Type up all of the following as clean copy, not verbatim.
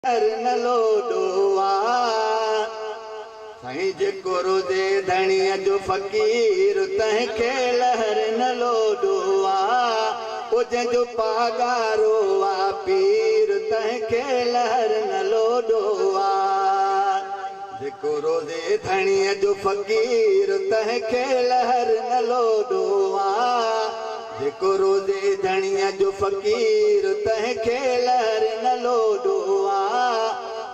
न लोडोआ साईं जेको रोज़े धणीअ जो फ़कीर तंहिंखे लहर न लोडोआ ओ जंहिंजो पागारो आ पीर तंहिंखे लहर न लोडोआ जेको रोज़े धणीअ जो फ़कीर तंहिंखे लहर न लोडोआ जेको रोज़े धणीअ जो फ़कीर तंहिंखे लहर न लोडोआ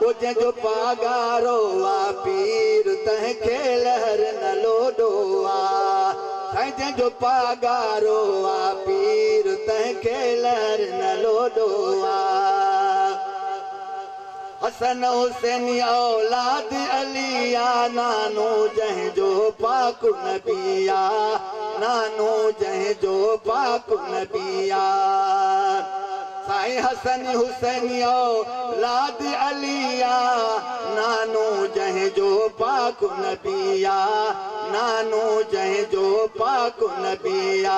ओ जंहिंजो पागारो आ पीर तंहिंखे लहर न लोडोआ साईं जंहिंजो पागारो आ पीर तंहिंखे लहर न लोडोआ हसन हुसैन औलाद अलिया नानो जंहिंजो पाक नबिया नानो जंहिंजो पाक नबिया साईं हसन हुसैन औलाद अलिया नानो जंहिंजो पाक नबिया नानो जंहिंजो पाक नबिया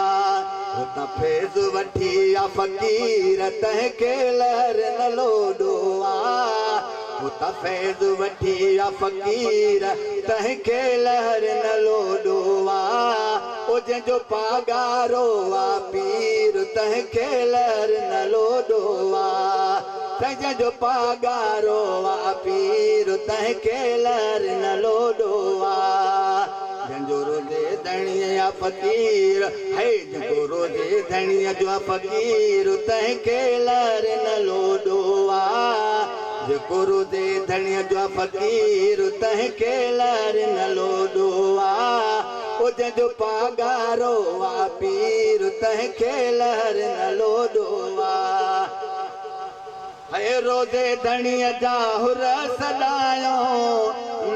हुतां फैज़ वठी आ फ़कीर तंहिंखे लहर न लोडोआ हुतां फैज़ वठी आ फ़कीर तंहिंखे लहर न लोडोआ ओ जंहिंजो पागारो आ पीर तंहिंखे लहर न लोडोआ जंहिंजो पागारो आ पीर तंहिंखे लहर न लोडोआ जंहिंजो रोज़े धणीअ फ़कीर है जेको रोज़े धणीअ जो फ़कीर तंहिंखे लहर न लोडोआ जेको रोज़े धणीअ जो फ़कीर तंहिंखे लहर न लोडोआ ओ जंहिंजो पागारो आ पीर तंहिंखे लहर न लोडोआ है रोज़े धणीअ जा हुर सॾायो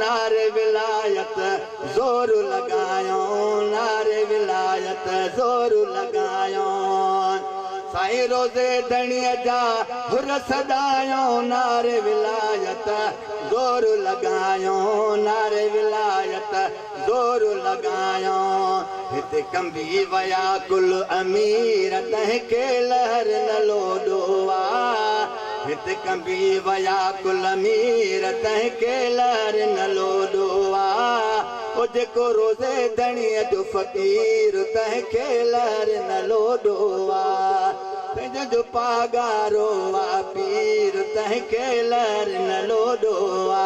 नारे विलायत ज़ोर लॻायो नारे विलायत ज़ोर लॻायो साईं रोज़े धणीअ जा हुर सॾायो नारे विलायत ज़ोर लॻायो नारे विलायत ज़ोर लॻायो हिते कंबी वया कुल अमीर तंहिंखे लहर न लोडोआ हिते कंबी वया कुल अमीर तंहिंखे लहर न लोडोआ ओ जेको रोज़े धणीअ जो फ़कीर तंहिंखे लहर न लोडोआ जंहिंजो पागारो आ पीर तंहिंखे लहर न लोडोआ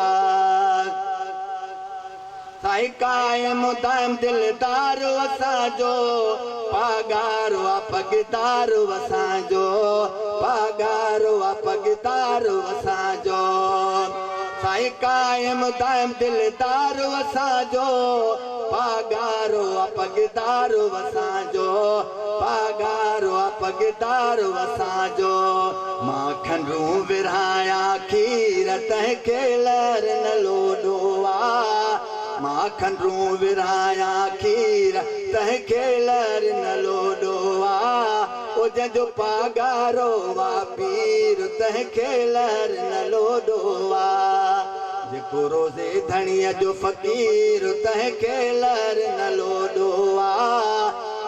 साईं कायम दाइम दिलदार असांजो पागारो आ पगदार असांजो पागारो आ पगदार असांजो साईं कायम दाइम दिलदार असांजो पागारो आ पगदार असांजो पागारो आ पगदार असांजो मां खंडूं विरहाया खीर तंहिंखे लहर न लोडोआ मां खंडूं विरहाया खीर तंहिंखे लहर न लोडोआ ओ जंहिंजो पागारो आ पीर तंहिंखे लहर न लोडोआ जेको रोज़े धणीअ जो फ़कीर तंहिंखे लहर न लोडोआ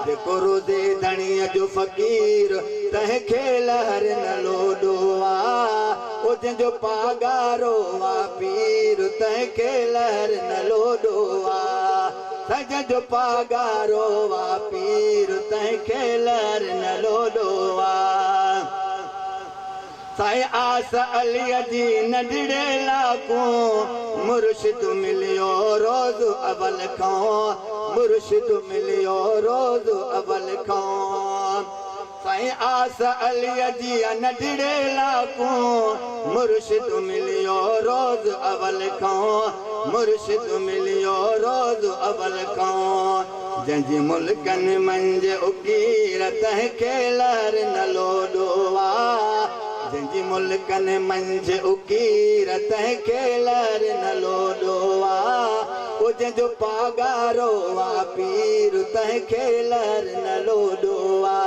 जेको रोज़े धणीअ जो फ़कीर तंहिंखे लहर न लोडोआ ओ जंहिंजो पागारो आ पीर तंहिंखे लहर न लोडोआ जंहिंजो पागारो आ पीर तंहिंखे लहर न लोडोआ साईं आस अलीअ जी नंढड़े लाकूं मुर्शिद मिलियो रोज़ अवल खां मुर्शिद मिलियो रोज़ अवल खां साईं आस अलीअ जी नंढड़े लाकूं मुर्शिद मिलियो रोज़ अवल खां मुर्शिद मिलियो रोज़ अवल खां जंहिंजी मुल्कनि मंझि उकीर तंहिंखे लहर न लोडोआ जंहिंजी मुल्कनि मंझि उकीर तंहिंखे लहर न लोडोआ ओ जंहिंजो पागारो आ पीर तंहिंखे लहर न लोडोआ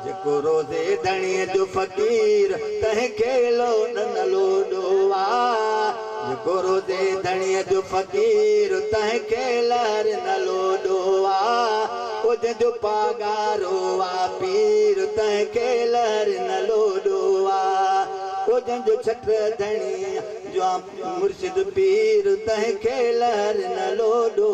जेको रोज़े धणीअ जो फ़कीर तंहिंखे न लोडोआ जेको रोज़े धणीअ जो फ़कीर तंहिंखे लहर न लोडोआ ओ जंहिंजो पागारो आ पीर तंहिंखे लहर न लोडोआ ओ जंजो छट धणी जो मुर्शिद पीर तह खेलर न लोडो